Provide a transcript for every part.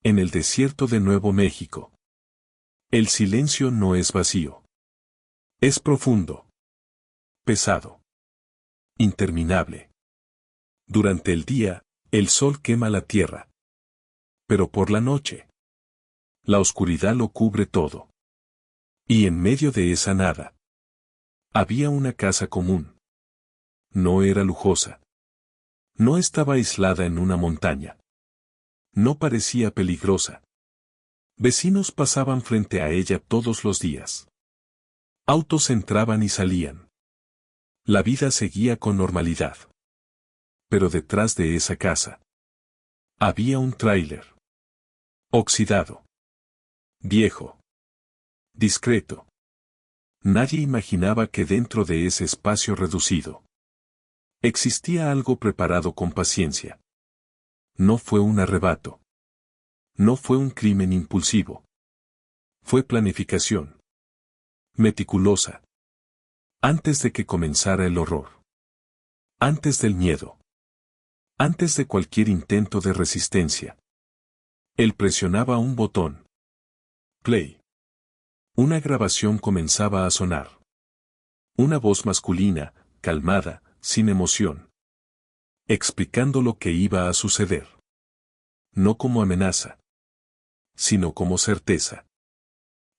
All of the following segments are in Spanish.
En el desierto de Nuevo México. El silencio no es vacío. Es profundo. Pesado. Interminable. Durante el día, el sol quema la tierra. Pero por la noche, la oscuridad lo cubre todo. Y en medio de esa nada, había una casa común. No era lujosa. No estaba aislada en una montaña. No parecía peligrosa. Vecinos pasaban frente a ella todos los días. Autos entraban y salían. La vida seguía con normalidad. Pero detrás de esa casa, había un tráiler. Oxidado. Viejo. Discreto. Nadie imaginaba que dentro de ese espacio reducido existía algo preparado con paciencia. No fue un arrebato. No fue un crimen impulsivo. Fue planificación. Meticulosa. Antes de que comenzara el horror. Antes del miedo. Antes de cualquier intento de resistencia. Él presionaba un botón. Play. Una grabación comenzaba a sonar. Una voz masculina, calmada, sin emoción. Explicando lo que iba a suceder. No como amenaza, sino como certeza.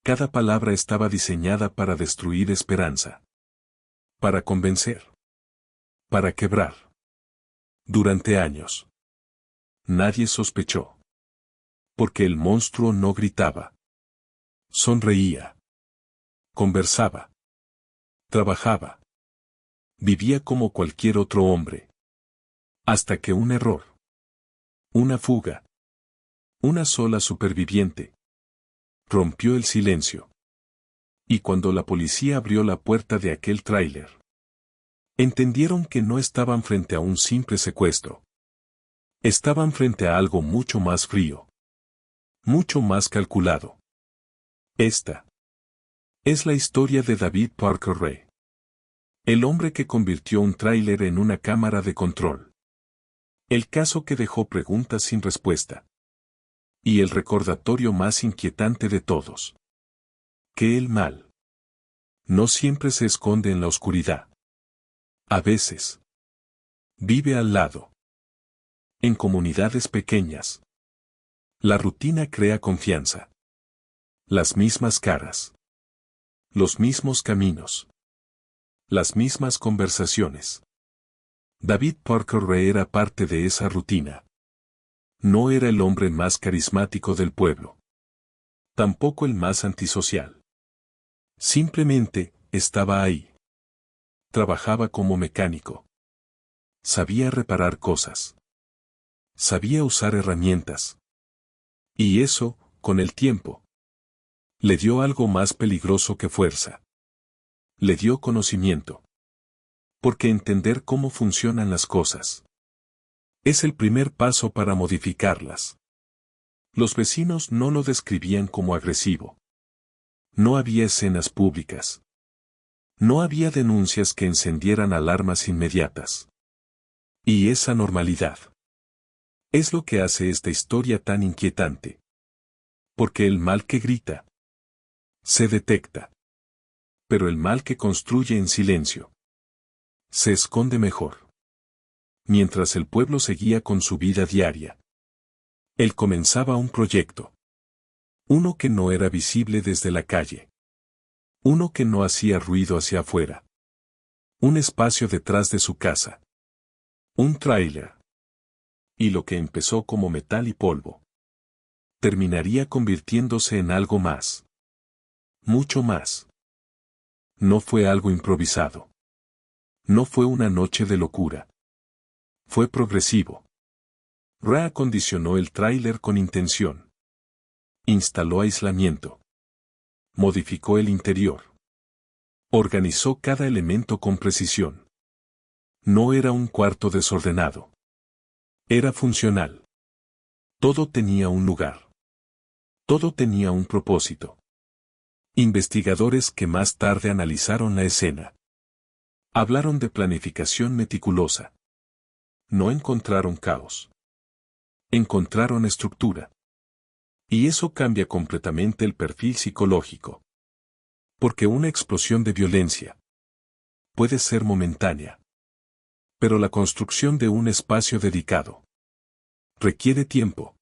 Cada palabra estaba diseñada para destruir esperanza. Para convencer. Para quebrar. Durante años. Nadie sospechó. Porque el monstruo no gritaba. Sonreía. Conversaba. Trabajaba. Vivía como cualquier otro hombre. Hasta que un error. Una fuga. Una sola superviviente. Rompió el silencio. Y cuando la policía abrió la puerta de aquel tráiler, entendieron que no estaban frente a un simple secuestro. Estaban frente a algo mucho más frío. Mucho más calculado. Esta es la historia de David Parker Ray. El hombre que convirtió un tráiler en una cámara de control. El caso que dejó preguntas sin respuesta. Y el recordatorio más inquietante de todos. Que el mal no siempre se esconde en la oscuridad. A veces vive al lado. En comunidades pequeñas. La rutina crea confianza. Las mismas caras. Los mismos caminos. Las mismas conversaciones. David Parker Ray era parte de esa rutina. No era el hombre más carismático del pueblo. Tampoco el más antisocial. Simplemente, estaba ahí. Trabajaba como mecánico. Sabía reparar cosas. Sabía usar herramientas. Y eso, con el tiempo, le dio algo más peligroso que fuerza. Le dio conocimiento. Porque entender cómo funcionan las cosas es el primer paso para modificarlas. Los vecinos no lo describían como agresivo. No había escenas públicas. No había denuncias que encendieran alarmas inmediatas. Y esa normalidad es lo que hace esta historia tan inquietante. Porque el mal que grita se detecta. Pero el mal que construye en silencio se esconde mejor. Mientras el pueblo seguía con su vida diaria, él comenzaba un proyecto. Uno que no era visible desde la calle. Uno que no hacía ruido hacia afuera. Un espacio detrás de su casa. Un tráiler. Y lo que empezó como metal y polvo terminaría convirtiéndose en algo más. Mucho más. No fue algo improvisado. No fue una noche de locura. Fue progresivo. Ray acondicionó el tráiler con intención. Instaló aislamiento. Modificó el interior. Organizó cada elemento con precisión. No era un cuarto desordenado. Era funcional. Todo tenía un lugar. Todo tenía un propósito. Investigadores que más tarde analizaron la escena hablaron de planificación meticulosa. No encontraron caos. Encontraron estructura. Y eso cambia completamente el perfil psicológico. Porque una explosión de violencia puede ser momentánea. Pero la construcción de un espacio dedicado requiere tiempo,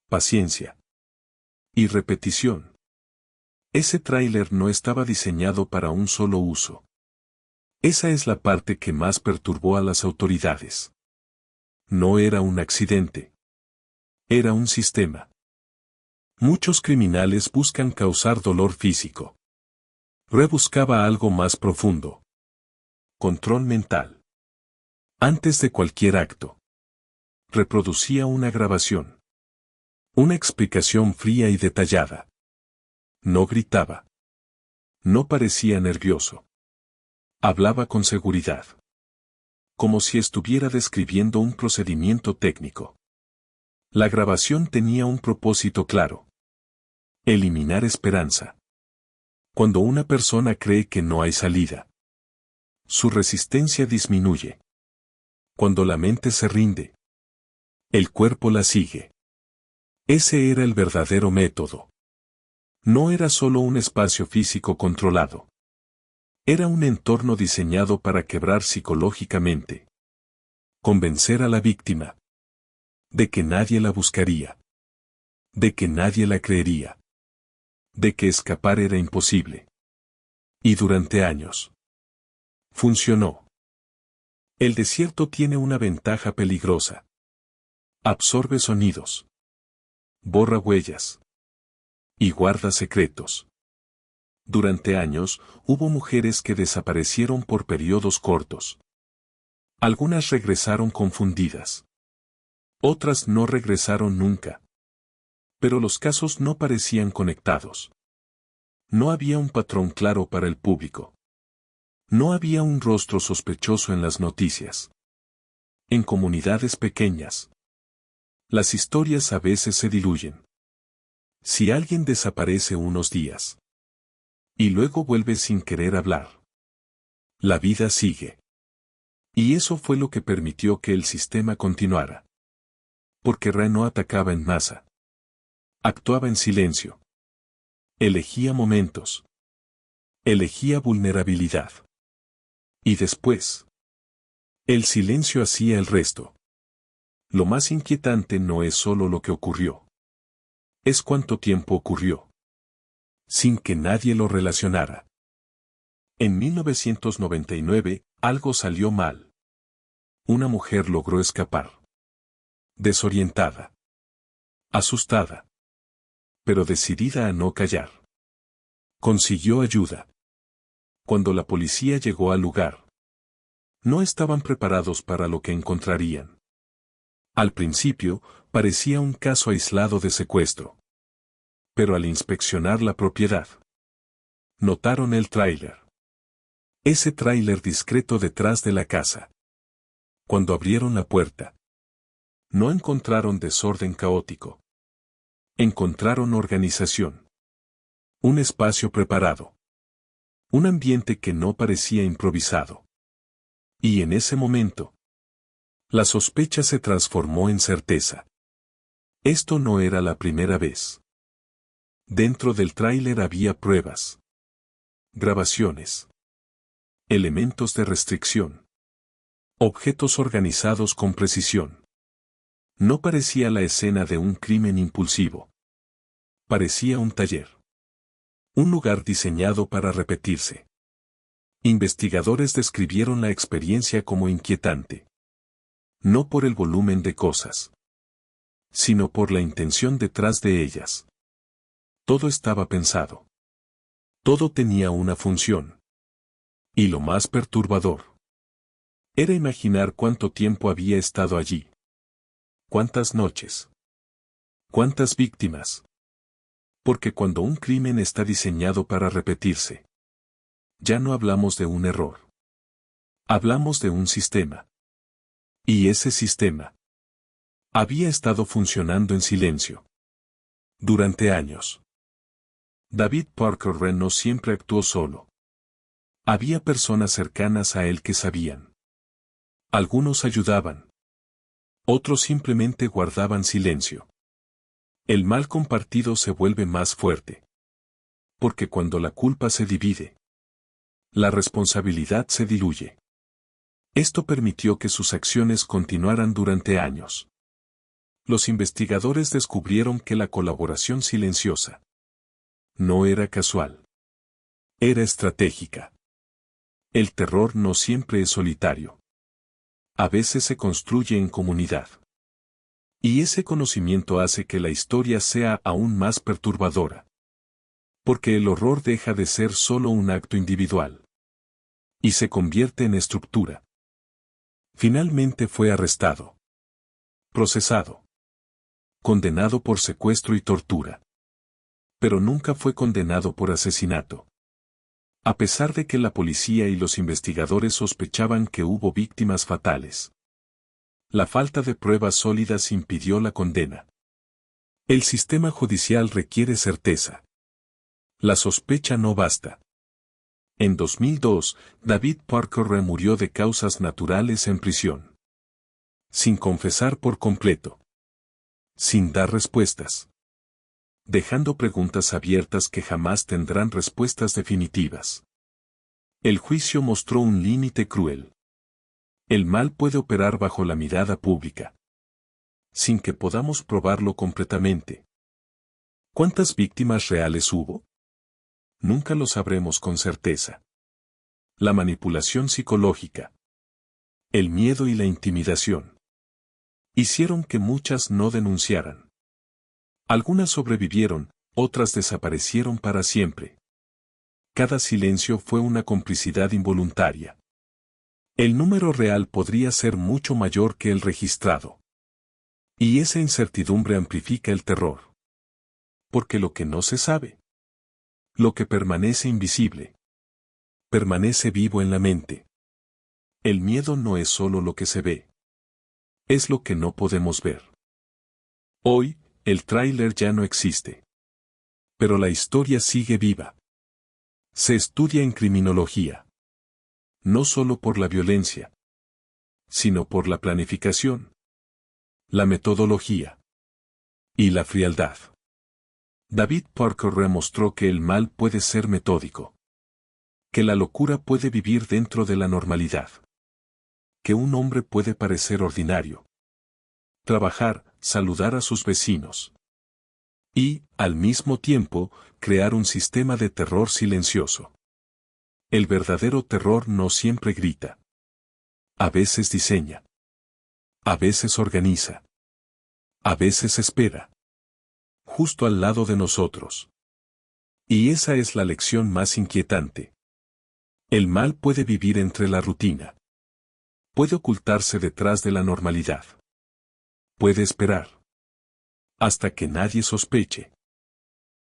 paciencia y repetición. Ese tráiler no estaba diseñado para un solo uso. Esa es la parte que más perturbó a las autoridades. No era un accidente. Era un sistema. Muchos criminales buscan causar dolor físico. Ray buscaba algo más profundo. Control mental. Antes de cualquier acto, reproducía una grabación. Una explicación fría y detallada. No gritaba. No parecía nervioso. Hablaba con seguridad. Como si estuviera describiendo un procedimiento técnico. La grabación tenía un propósito claro. Eliminar esperanza. Cuando una persona cree que no hay salida, su resistencia disminuye. Cuando la mente se rinde, el cuerpo la sigue. Ese era el verdadero método. No era solo un espacio físico controlado. Era un entorno diseñado para quebrar psicológicamente. Convencer a la víctima de que nadie la buscaría. De que nadie la creería. De que escapar era imposible. Y durante años funcionó. El desierto tiene una ventaja peligrosa. Absorbe sonidos. Borra huellas. Y guarda secretos. Durante años, hubo mujeres que desaparecieron por periodos cortos. Algunas regresaron confundidas. Otras no regresaron nunca. Pero los casos no parecían conectados. No había un patrón claro para el público. No había un rostro sospechoso en las noticias. En comunidades pequeñas, las historias a veces se diluyen. Si alguien desaparece unos días y luego vuelve sin querer hablar, la vida sigue. Y eso fue lo que permitió que el sistema continuara. Porque Ray no atacaba en masa. Actuaba en silencio. Elegía momentos. Elegía vulnerabilidad. Y después, el silencio hacía el resto. Lo más inquietante no es solo lo que ocurrió. Es cuánto tiempo ocurrió. Sin que nadie lo relacionara. En 1999, algo salió mal. Una mujer logró escapar. Desorientada. Asustada. Pero decidida a no callar. Consiguió ayuda. Cuando la policía llegó al lugar, no estaban preparados para lo que encontrarían. Al principio, parecía un caso aislado de secuestro. Pero al inspeccionar la propiedad, notaron el tráiler. Ese tráiler discreto detrás de la casa. Cuando abrieron la puerta, no encontraron desorden caótico. Encontraron organización. Un espacio preparado. Un ambiente que no parecía improvisado. Y en ese momento, la sospecha se transformó en certeza. Esto no era la primera vez. Dentro del tráiler había pruebas. Grabaciones. Elementos de restricción. Objetos organizados con precisión. No parecía la escena de un crimen impulsivo. Parecía un taller. Un lugar diseñado para repetirse. Investigadores describieron la experiencia como inquietante. No por el volumen de cosas, sino por la intención detrás de ellas. Todo estaba pensado. Todo tenía una función. Y lo más perturbador era imaginar cuánto tiempo había estado allí. ¿Cuántas noches? ¿Cuántas víctimas? Porque cuando un crimen está diseñado para repetirse, ya no hablamos de un error. Hablamos de un sistema. Y ese sistema había estado funcionando en silencio. Durante años. David Parker Wren no siempre actuó solo. Había personas cercanas a él que sabían. Algunos ayudaban. Otros simplemente guardaban silencio. El mal compartido se vuelve más fuerte. Porque cuando la culpa se divide, la responsabilidad se diluye. Esto permitió que sus acciones continuaran durante años. Los investigadores descubrieron que la colaboración silenciosa no era casual. Era estratégica. El terror no siempre es solitario. A veces se construye en comunidad. Y ese conocimiento hace que la historia sea aún más perturbadora. Porque el horror deja de ser solo un acto individual. Y se convierte en estructura. Finalmente fue arrestado. Procesado. Condenado por secuestro y tortura. Pero nunca fue condenado por asesinato. A pesar de que la policía y los investigadores sospechaban que hubo víctimas fatales. La falta de pruebas sólidas impidió la condena. El sistema judicial requiere certeza. La sospecha no basta. En 2002, David Parker murió de causas naturales en prisión. Sin confesar por completo. Sin dar respuestas. Dejando preguntas abiertas que jamás tendrán respuestas definitivas. El juicio mostró un límite cruel. El mal puede operar bajo la mirada pública. Sin que podamos probarlo completamente. ¿Cuántas víctimas reales hubo? Nunca lo sabremos con certeza. La manipulación psicológica. El miedo y la intimidación. Hicieron que muchas no denunciaran. Algunas sobrevivieron, otras desaparecieron para siempre. Cada silencio fue una complicidad involuntaria. El número real podría ser mucho mayor que el registrado. Y esa incertidumbre amplifica el terror. Porque lo que no se sabe, lo que permanece invisible, permanece vivo en la mente. El miedo no es solo lo que se ve. Es lo que no podemos ver. Hoy, el tráiler ya no existe. Pero la historia sigue viva. Se estudia en criminología. No solo por la violencia, sino por la planificación, la metodología y la frialdad. David Parker demostró que el mal puede ser metódico. Que la locura puede vivir dentro de la normalidad. Que un hombre puede parecer ordinario. Trabajar, saludar a sus vecinos. Y, al mismo tiempo, crear un sistema de terror silencioso. El verdadero terror no siempre grita. A veces diseña. A veces organiza. A veces espera. Justo al lado de nosotros. Y esa es la lección más inquietante. El mal puede vivir entre la rutina. Puede ocultarse detrás de la normalidad. Puede esperar. Hasta que nadie sospeche.